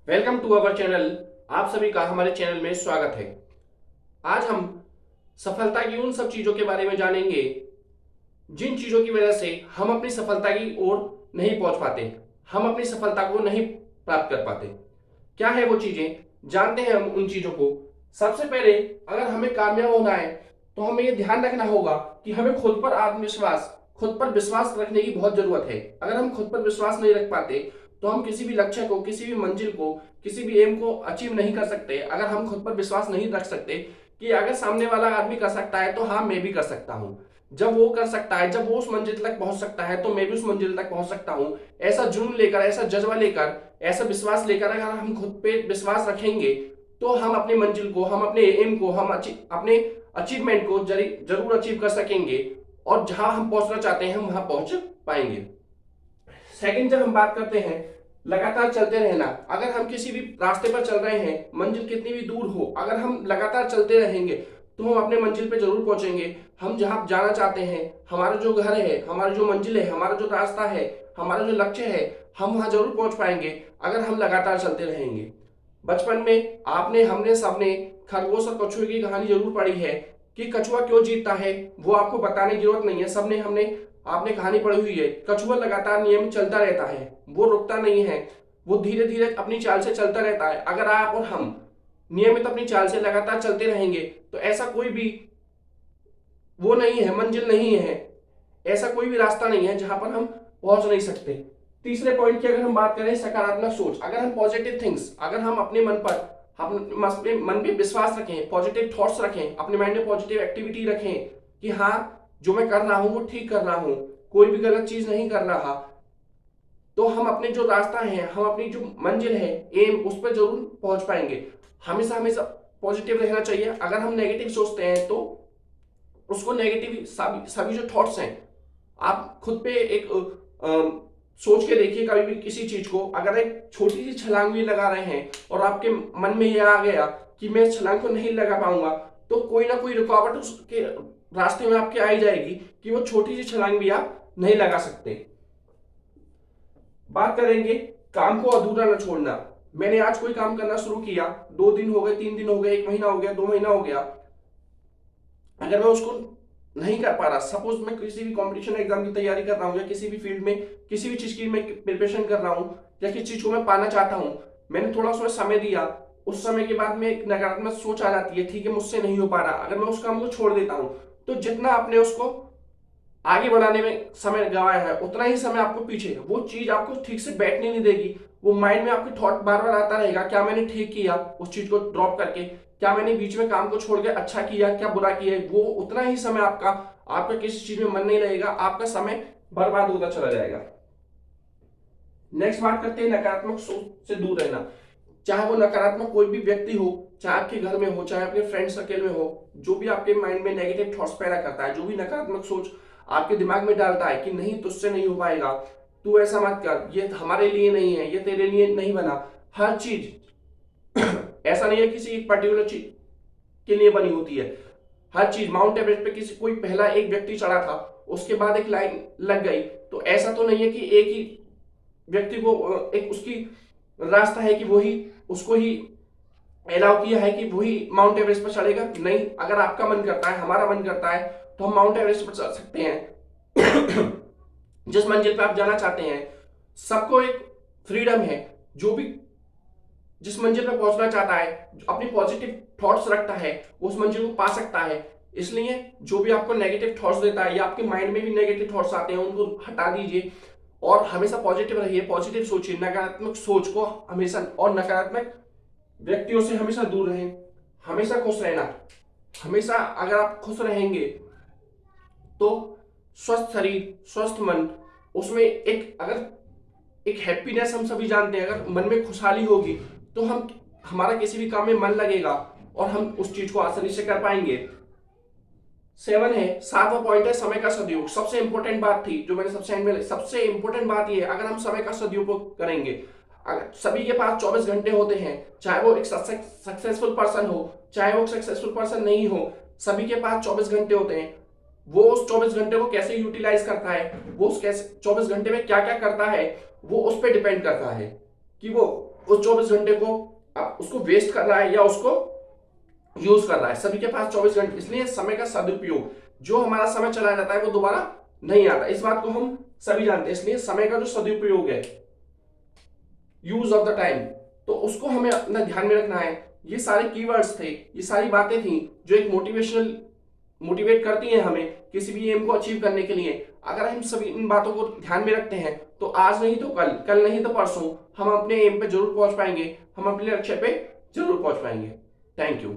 Welcome to our channel. आप सभी का हमारे चैनल में स्वागत है। आज हम सफलता की उन सब चीजों के बारे में जानेंगे जिन चीजों की वजह से हम अपनी सफलता की ओर नहीं पहुंच पाते, हम अपनी सफलता को नहीं प्राप्त कर पाते। क्या है वो चीजें, जानते हैं हम उन चीजों को। सबसे पहले अगर हमें कामयाब होना है तो हमें ये ध्यान रखना होगा कि हमें खुद पर आत्मविश्वास, खुद पर विश्वास रखने की बहुत जरूरत है। अगर हम खुद पर विश्वास नहीं रख पाते तो हम किसी भी लक्ष्य को, किसी भी मंजिल को, किसी भी एम को अचीव नहीं कर सकते। अगर हम खुद पर विश्वास नहीं रख सकते कि अगर सामने वाला आदमी कर सकता है तो हाँ मैं भी कर सकता हूँ, जब वो कर सकता है, जब वो उस मंजिल तक पहुंच सकता है तो मैं भी उस मंजिल तक पहुंच सकता हूँ। ऐसा जुनून लेकर, ऐसा जज्बा लेकर, ऐसा विश्वास लेकर अगर हम खुद पे विश्वास रखेंगे तो हम अपनी मंजिल को, हम अपने एम को, हम अपने अचीवमेंट को जरूर अचीव कर सकेंगे और जहां हम पहुंचना चाहते हैं हम वहां पहुंच पाएंगे। सेकंड, जब हम बात करते हैं लगातार चलते रहना, अगर हम किसी भी रास्ते पर चल रहे हैं, मंजिल कितनी भी दूर हो, अगर हम लगातार चलते रहेंगे तो हम अपने मंजिल पे जरूर पहुंचेंगे। हम जहां जाना चाहते हैं, हमारा जो घर है, हमारा जो मंजिल है, हमारा जो रास्ता है, हमारा जो लक्ष्य है, हम वहां जरूर पहुंच पाएंगे अगर हम लगातार चलते रहेंगे। बचपन में आपने, हमने सबने खरगोश और कछुए की कहानी जरूर पढ़ी है कि कछुआ क्यों जीतता है, वो आपको बताने की जरूरत नहीं है। सबने, हमने, आपने कहानी पढ़ी हुई है। कछुआ लगातार नियमित चलता रहता है, वो रुकता नहीं है, वो धीरे धीरे अपनी चाल से चलता रहता है। अगर आप और हम नियमित अपनी चाल से लगातार चलते रहेंगे तो ऐसा कोई भी वो नहीं है, मंजिल नहीं है, ऐसा कोई भी रास्ता नहीं है जहां पर हम पहुंच नहीं सकते। तीसरे पॉइंट की अगर हम बात करें, सकारात्मक सोच, अगर हम पॉजिटिव थिंग्स, अगर हम अपने मन पर, हम अपने मन पे विश्वास रखें, पॉजिटिव थॉट्स रखें, अपने माइंड में पॉजिटिव एक्टिविटी रखें कि हाँ जो मैं कर रहा हूं वो ठीक कर रहा हूं, कोई भी गलत चीज नहीं कर रहा, तो हम अपने जो रास्ता है, हम अपनी जो मंजिल है, एम, उस पर जरूर पहुंच पाएंगे। हमेशा हमेशा पॉजिटिव रहना चाहिए। अगर हम नेगेटिव सोचते हैं तो उसको नेगेटिव, सभी सभी जो थॉट्स हैं, आप खुद पे एक सोच के देखिए कभी भी किसी चीज को। अगर एक छोटी सी छलांग भी लगा रहे हैं और आपके मन में यह आ गया कि मैं इस छलांग को नहीं लगा पाऊंगा, तो कोई ना कोई रुकावट उसके रास्ते में आपके आई जाएगी कि वो छोटी सी छलांग भी आप नहीं लगा सकते। बात करेंगे काम को अधूरा न छोड़ना। मैंने आज कोई काम करना शुरू किया, 2 दिन हो गए, 3 दिन हो गए, 1 महीना हो गया, 2 महीना हो गया, अगर मैं उसको नहीं कर पा रहा, सपोज मैं किसी भी कंपटीशन एग्जाम की तैयारी कर रहा हूँ या किसी भी फील्ड में किसी भी चीज की मैं प्रिपरेशन कर रहा हूँ या किसी चीज को मैं पाना चाहता हूँ, मैंने थोड़ा सा समय दिया, उस समय के बाद में एक नकारात्मक सोच आ जाती है, ठीक है मुझसे नहीं हो पा रहा, अगर मैं उस काम को छोड़ देता हूँ तो जितना आपने उसको आगे बढ़ाने में समय गंवाया है उतना ही समय आपको पीछे, वो चीज आपको ठीक से बैठने नहीं देगी। वो माइंड में आपके थॉट बार बार आता रहेगा, क्या मैंने ठीक किया उस चीज को ड्रॉप करके, क्या मैंने बीच में काम को छोड़ के अच्छा किया, क्या बुरा किया। वो उतना ही समय आपका, आपका किसी चीज में मन नहीं लगेगा, आपका समय बर्बाद होता चला जाएगा। नेक्स्ट बात करते हैं नकारात्मक सोच से दूर रहना। चाहे वो नकारात्मक कोई भी व्यक्ति हो, चाहे आपके घर में हो, चाहे अपने फ्रेंड सर्कल में हो, जो भी आपके माइंड में नेगेटिव थॉट्स पैदा करता है, जो भी नकारात्मक सोच आपके दिमाग में डालता है कि नहीं तुझसे नहीं हो पाएगा, तू ऐसा मत कर, ये हमारे लिए नहीं है, ये तेरे लिए नहीं बना, हर चीज ऐसा नहीं है किसी एक पर्टिकुलर चीज के लिए बनी होती है। हर चीज, माउंट एवरेस्ट पे किसी, कोई पहला एक व्यक्ति चढ़ा था, उसके बाद एक लाइन लग गई, तो ऐसा तो नहीं है कि एक ही व्यक्ति को एक उसकी रास्ता है कि वही, उसको ही अलाउ किया है कि वही माउंट एवरेस्ट पर चढ़ेगा। नहीं, अगर आपका मन करता है, हमारा मन करता है, तो हम माउंट एवरेस्ट पर चढ़ सकते हैं। जिस मंजिल पर आप जाना चाहते हैं, सबको एक फ्रीडम है। जो भी जिस मंजिल पर पहुंचना चाहता है, जो अपनी पॉजिटिव थॉट्स रखता है, वो उस मंजिल को पा सकता है। इसलिए जो भी आपको नेगेटिव थॉट्स देता है या आपके माइंड में भी नेगेटिव थॉट्स आते हैं, उनको हटा दीजिए और हमेशा पॉजिटिव रहिए, पॉजिटिव सोचिए। नकारात्मक सोच को हमेशा, और नकारात्मक व्यक्तियों से हमेशा दूर रहें। हमेशा खुश रहना, हमेशा अगर आप खुश रहेंगे तो स्वस्थ शरीर, स्वस्थ मन, उसमें एक, अगर एक हैप्पीनेस, हम सभी जानते हैं, अगर मन में खुशहाली होगी तो हम, हमारा किसी भी काम में मन लगेगा और हम उस चीज को आसानी से कर पाएंगे। 7 है, 7वां पॉइंट है समय का सदुपयोग। सबसे इंपॉर्टेंट बात थी जो मैंने सबसे एंड में, सबसे इंपॉर्टेंट बात यह है, अगर हम समय का सदुपयोग करेंगे, अगर सभी के पास 24 घंटे होते हैं, चाहे वो एक सक्सेसफुल पर्सन हो, चाहे वो सक्सेसफुल पर्सन नहीं हो, सभी के पास 24 घंटे होते हैं। वो उस 24 घंटे को कैसे यूटिलाइज करता है, वो उस कैसे 24 घंटे में क्या क्या करता है, वो उस पर डिपेंड करता है कि वो उस 24 घंटे को अब उसको वेस्ट कर रहा है या उसको यूज कर रहा है। सभी के पास 24 घंटे, इसलिए समय का सदुपयोग, जो हमारा समय चला जाता है वो दोबारा नहीं आता, इस बात को हम सभी जानते हैं। इसलिए समय का जो सदुपयोग है, यूज ऑफ द टाइम, तो उसको हमें अपना ध्यान में रखना है। ये सारे कीवर्ड्स थे, ये सारी बातें थी जो एक मोटिवेट करती हैं हमें किसी भी एम को अचीव करने के लिए। अगर हम सभी इन बातों को ध्यान में रखते हैं तो आज नहीं तो कल, कल नहीं तो परसों हम अपने एम पे जरूर पहुंच पाएंगे, हम अपने लक्ष्य पे जरूर पहुंच पाएंगे। Thank you.